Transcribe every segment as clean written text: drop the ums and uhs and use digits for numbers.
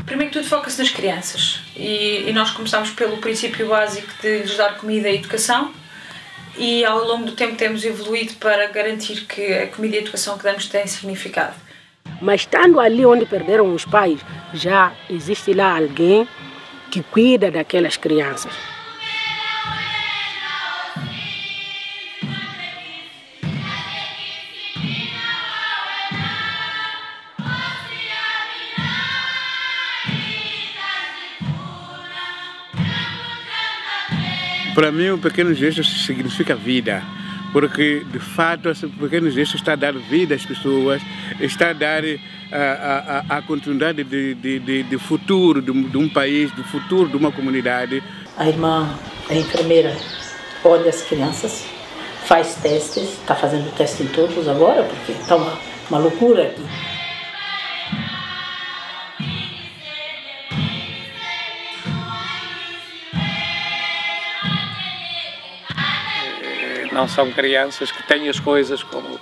Primeiro que tudo foca-se nas crianças e nós começamos pelo princípio básico de lhes dar comida e educação e ao longo do tempo temos evoluído para garantir que a comida e a educação que damos têm significado. Mas estando ali onde perderam os pais, já existe lá alguém que cuida daquelas crianças. Para mim, o pequeno gesto significa vida, porque, de fato, esse pequeno gesto está a dar vida às pessoas, está a dar a continuidade de futuro de um país, de futuro de uma comunidade. A irmã é enfermeira, olha as crianças, faz testes, está fazendo teste em todos agora, porque está uma loucura aqui. Não são crianças que têm as coisas como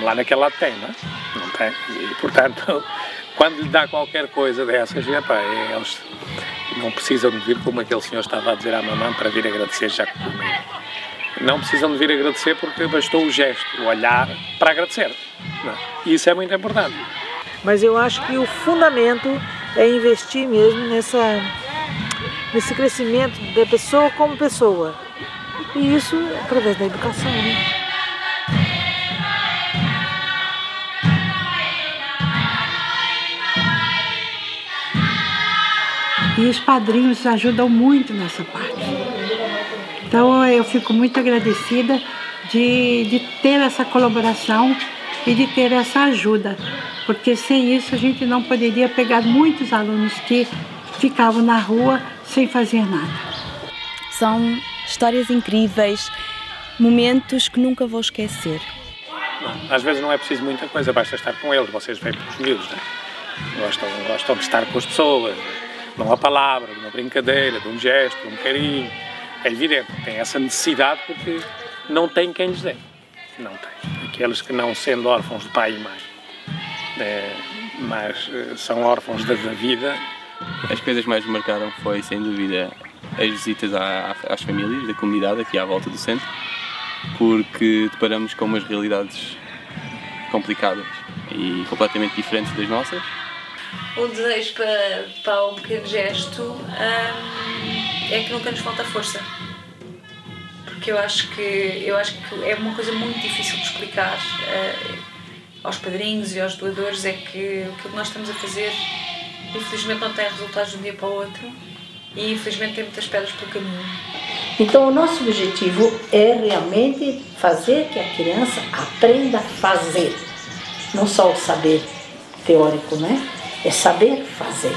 lá naquele lado tem, não é? Não tem. E, portanto, quando lhe dá qualquer coisa dessas, eles não precisam de vir, como aquele senhor estava a dizer à mamãe, para vir agradecer já que comeu. Não precisam de vir agradecer porque bastou o gesto, o olhar, para agradecer. Não é? E isso é muito importante. Mas eu acho que o fundamento é investir mesmo nesse crescimento da pessoa como pessoa. E isso através da educação, né? E os padrinhos ajudam muito nessa parte. Então eu fico muito agradecida de ter essa colaboração e de ter essa ajuda. Porque sem isso a gente não poderia pegar muitos alunos que ficavam na rua sem fazer nada. São histórias incríveis, momentos que nunca vou esquecer. Às vezes não é preciso muita coisa, basta estar com eles. Vocês veem pelos miúdos, não é? Gostam de estar com as pessoas, de uma palavra, de uma brincadeira, de um gesto, de um carinho. É evidente, tem essa necessidade porque não tem quem lhes dê. Não tem. Aqueles que não sendo órfãos de pai e mãe, mas são órfãos da vida. As coisas mais me marcaram foi, sem dúvida, as visitas às famílias da comunidade aqui à volta do centro, porque deparamos com umas realidades complicadas e completamente diferentes das nossas. O desejo para um pequeno gesto é que nunca nos falta força, porque eu acho que é uma coisa muito difícil de explicar aos padrinhos e aos doadores, é que aquilo que nós estamos a fazer infelizmente não tem resultados de um dia para o outro. E infelizmente tem muitas pedras pelo caminho. Então o nosso objetivo é realmente fazer que a criança aprenda a fazer. Não só o saber teórico, né? É saber fazer.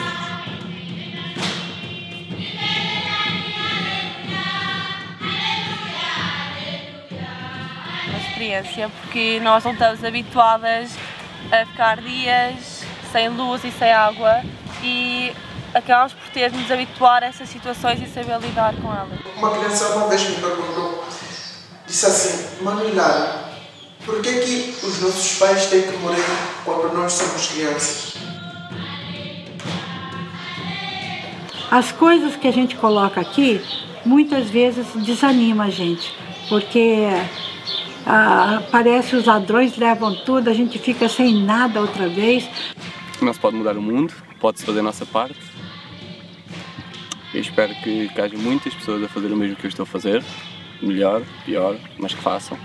Uma experiência, porque nós não estamos habituadas a ficar dias sem luz e sem água e acabamos por ter de nos habituar a essas situações e saber lidar com elas. Uma criança uma vez me perguntou, disse assim: Mãe Lara, por que os nossos pais têm que morrer quando nós somos crianças? As coisas que a gente coloca aqui, muitas vezes desanima a gente, porque parece que os ladrões levam tudo, a gente fica sem nada outra vez. Não se pode mudar o mundo, pode-se fazer a nossa parte. Eu espero que haja muitas pessoas a fazer o mesmo que eu estou a fazer, melhor, pior, mas que façam.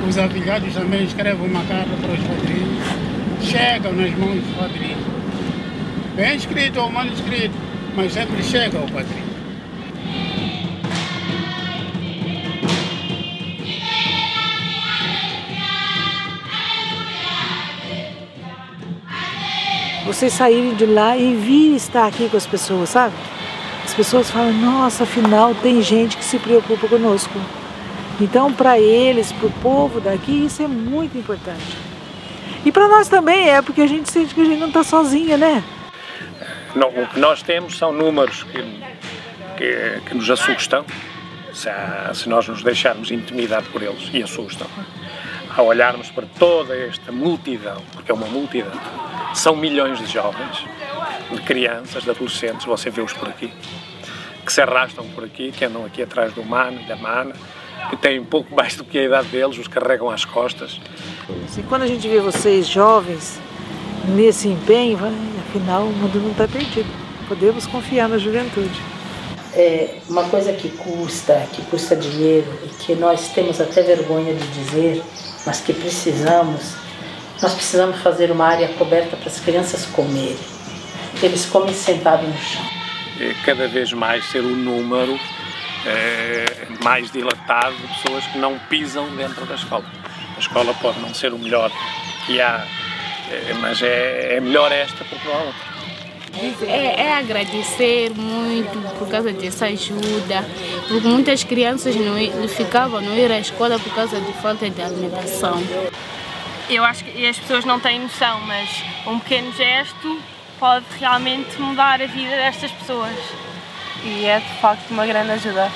Os afilhados também escrevem uma carta para os padrinhos, chegam nas mãos dos padrinhos. Bem escrito ou mal escrito, mas sempre chega ao padrinho. Vocês saírem de lá e virem estar aqui com as pessoas, sabe? As pessoas falam, nossa, afinal tem gente que se preocupa conosco. Então, para eles, para o povo daqui, isso é muito importante. E para nós também porque a gente sente que a gente não está sozinha, né? Não, o que nós temos são números que nos assustam, se nós nos deixarmos intimidar por eles, e assustam. Ao olharmos para toda esta multidão, porque é uma multidão, são milhões de jovens, de crianças, de adolescentes, você vê-os por aqui, que se arrastam por aqui, que andam aqui atrás do mano e da mana, que têm um pouco mais do que a idade deles, os carregam às costas. E quando a gente vê vocês jovens nesse empenho, afinal o mundo não está perdido. Podemos confiar na juventude. É uma coisa que custa dinheiro e que nós temos até vergonha de dizer, mas que nós precisamos fazer uma área coberta para as crianças comerem. Eles comem sentados no chão. Cada vez mais ser um número mais dilatado de pessoas que não pisam dentro da escola. A escola pode não ser o melhor que há, mas é melhor esta porque não há outra. É agradecer muito por causa dessa ajuda, porque muitas crianças não ir à escola por causa de falta de alimentação. Eu acho que as pessoas não têm noção, mas um pequeno gesto pode realmente mudar a vida destas pessoas e é de facto uma grande ajuda.